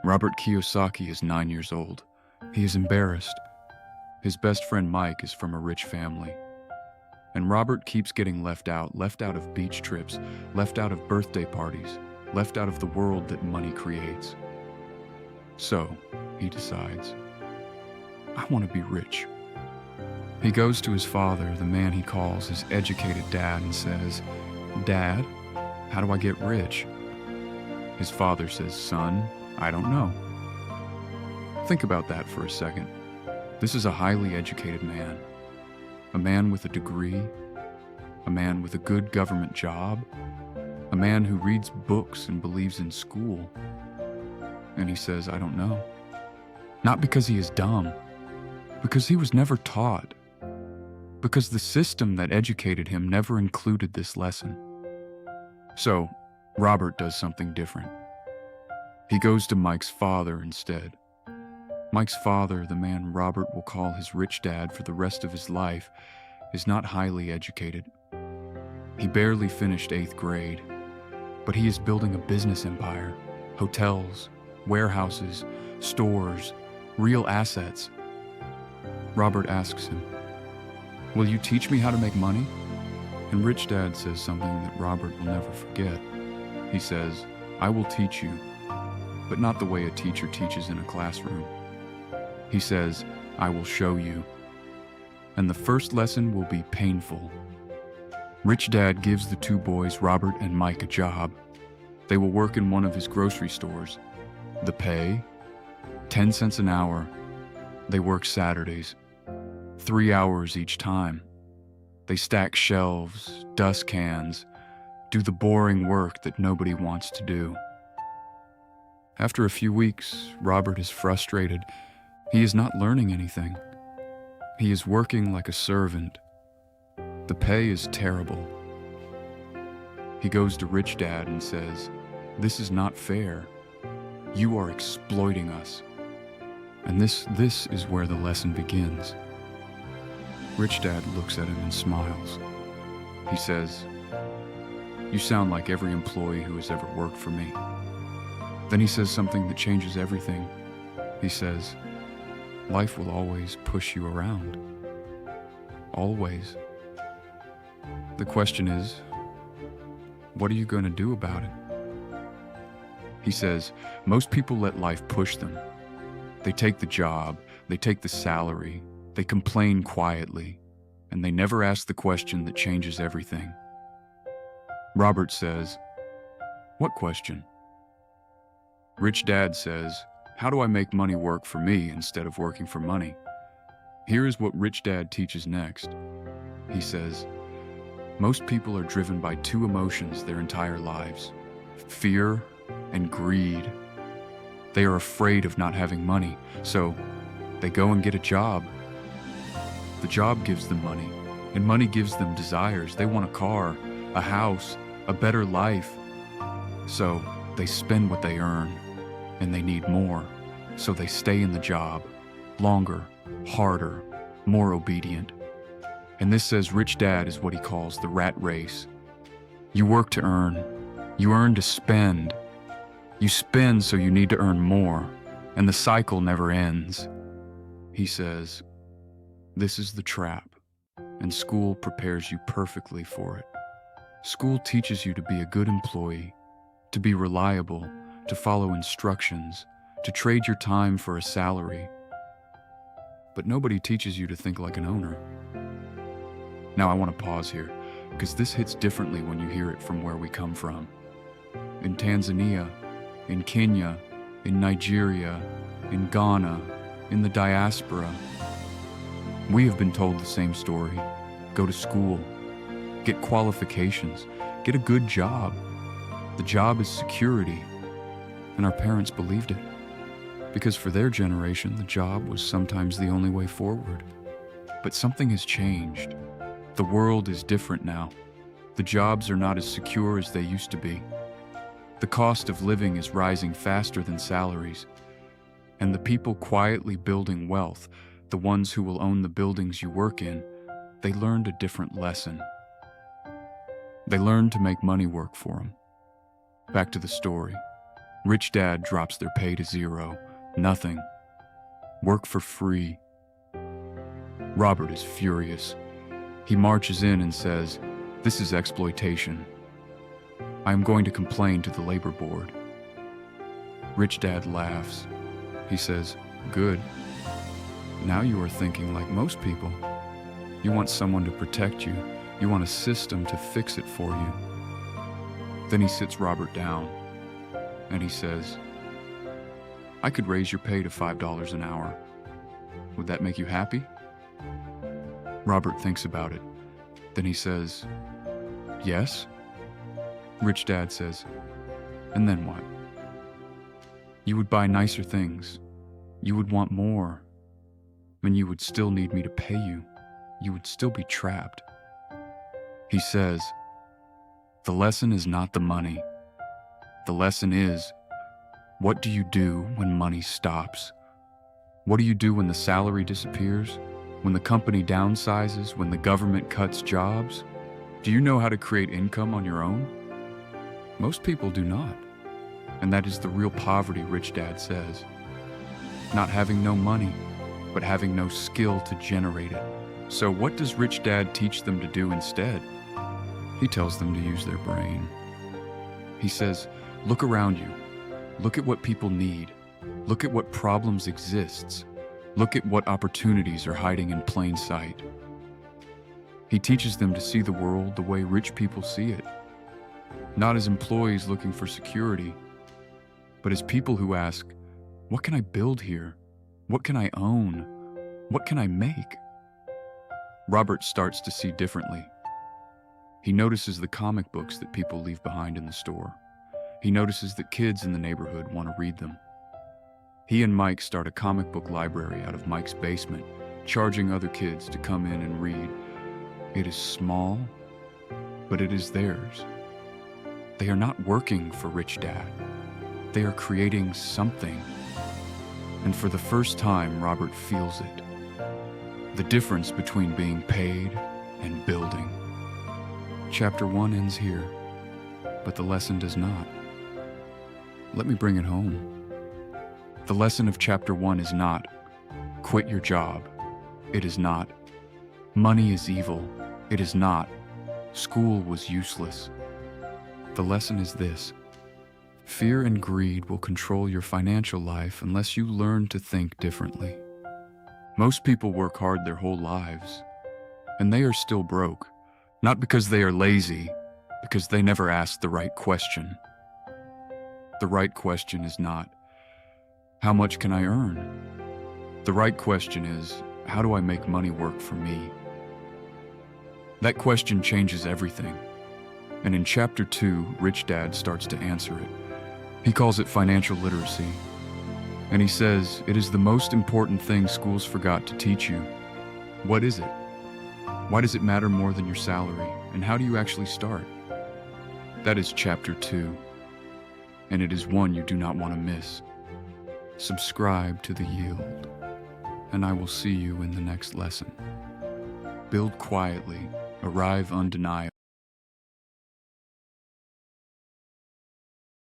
Robert Kiyosaki is 9 years old. He is embarrassed. His best friend Mike is from a rich family. And Robert keeps getting left out of beach trips, left out of birthday parties, left out of the world that money creates. So, he decides, I want to be rich. He goes to his father, the man he calls his educated dad, and says, Dad, how do I get rich? His father says, Son, I don't know. Think about that for a second. This is a highly educated man. A man with a degree. A man with a good government job. A man who reads books and believes in school. And he says, I don't know. Not because he is dumb. Because he was never taught. Because the system that educated him never included this lesson. So, Robert does something different. He goes to Mike's father instead. Mike's father, the man Robert will call his rich dad for the rest of his life, is not highly educated. He barely finished 8th grade, but he is building a business empire, hotels, warehouses, stores, real assets. Robert asks him, Will you teach me how to make money? And rich dad says something that Robert will never forget. He says, I will teach you, but not the way a teacher teaches in a classroom. He says, I will show you. And the first lesson will be painful. Rich dad gives the two boys, Robert and Mike, a job. They will work in one of his grocery stores. The pay? 10 cents an hour. They work Saturdays. 3 hours each time. They stack shelves, dust cans, do the boring work that nobody wants to do. After a few weeks, Robert is frustrated. He is not learning anything. He is working like a servant. The pay is terrible. He goes to Rich Dad and says, This is not fair. You are exploiting us. And this is where the lesson begins. Rich Dad looks at him and smiles. He says, You sound like every employee who has ever worked for me. Then he says something that changes everything. He says, Life will always push you around. Always. The question is, what are you going to do about it? He says, most people let life push them. They take the job, they take the salary, they complain quietly, and they never ask the question that changes everything. Robert says, What question? Rich Dad says, How do I make money work for me instead of working for money? Here is what Rich Dad teaches next. He says, Most people are driven by two emotions their entire lives, fear and greed. They are afraid of not having money, so they go and get a job. The job gives them money, and money gives them desires. They want a car, a house, a better life. So they spend what they earn, and they need more. So they stay in the job, longer, harder, more obedient. And this, says Rich Dad, is what he calls the rat race. You work to earn. You earn to spend. You spend so you need to earn more, and the cycle never ends. He says, This is the trap, and school prepares you perfectly for it. School teaches you to be a good employee, to be reliable, to follow instructions, to trade your time for a salary. But nobody teaches you to think like an owner. Now I want to pause here, because this hits differently when you hear it from where we come from. In Tanzania, in Kenya, in Nigeria, in Ghana, in the diaspora, we have been told the same story. Go to school, get qualifications, get a good job. The job is security. And our parents believed it. Because for their generation, the job was sometimes the only way forward. But something has changed. The world is different now. The jobs are not as secure as they used to be. The cost of living is rising faster than salaries. And the people quietly building wealth, the ones who will own the buildings you work in, they learned a different lesson. They learned to make money work for them. Back to the story. Rich Dad drops their pay to zero. Nothing. Work for free. Robert is furious. He marches in and says, "This is exploitation. I am going to complain to the labor board." Rich Dad laughs. He says, "Good. Now you are thinking like most people. You want someone to protect you. You want a system to fix it for you." Then he sits Robert down and he says, "I could raise your pay to $5 an hour. Would that make you happy?" Robert thinks about it. Then he says, "Yes." Rich Dad says, "And then what?" "You would buy nicer things. You would want more. And you would still need me to pay you. You would still be trapped." He says, "The lesson is not the money. The lesson is, what do you do when money stops? What do you do when the salary disappears? When the company downsizes? When the government cuts jobs? Do you know how to create income on your own? Most people do not. And that is the real poverty, Rich Dad says. Not having no money, but having no skill to generate it. So what does Rich Dad teach them to do instead? He tells them to use their brain. He says, look around you. Look at what people need. Look at what problems exists. Look at what opportunities are hiding in plain sight. He teaches them to see the world the way rich people see it. Not as employees looking for security, but as people who ask, what can I build here? What can I own? What can I make? Robert starts to see differently. He notices the comic books that people leave behind in the store. He notices that kids in the neighborhood want to read them. He and Mike start a comic book library out of Mike's basement, charging other kids to come in and read. It is small, but it is theirs. They are not working for Rich Dad. They are creating something. And for the first time, Robert feels it. The difference between being paid and building. Chapter 1 ends here, but the lesson does not. Let me bring it home. The lesson of Chapter 1 is not, quit your job. It is not, money is evil. It is not, school was useless. The lesson is this: fear and greed will control your financial life unless you learn to think differently. Most people work hard their whole lives, and they are still broke, not because they are lazy, because they never asked the right question. The right question is not, how much can I earn? The right question is, how do I make money work for me? That question changes everything. And in Chapter 2, Rich Dad starts to answer it. He calls it financial literacy. And he says, it is the most important thing schools forgot to teach you. What is it? Why does it matter more than your salary? And how do you actually start? That is Chapter 2. And it is one you do not want to miss. Subscribe to The Yield, and I will see you in the next lesson. Build quietly, arrive undeniably.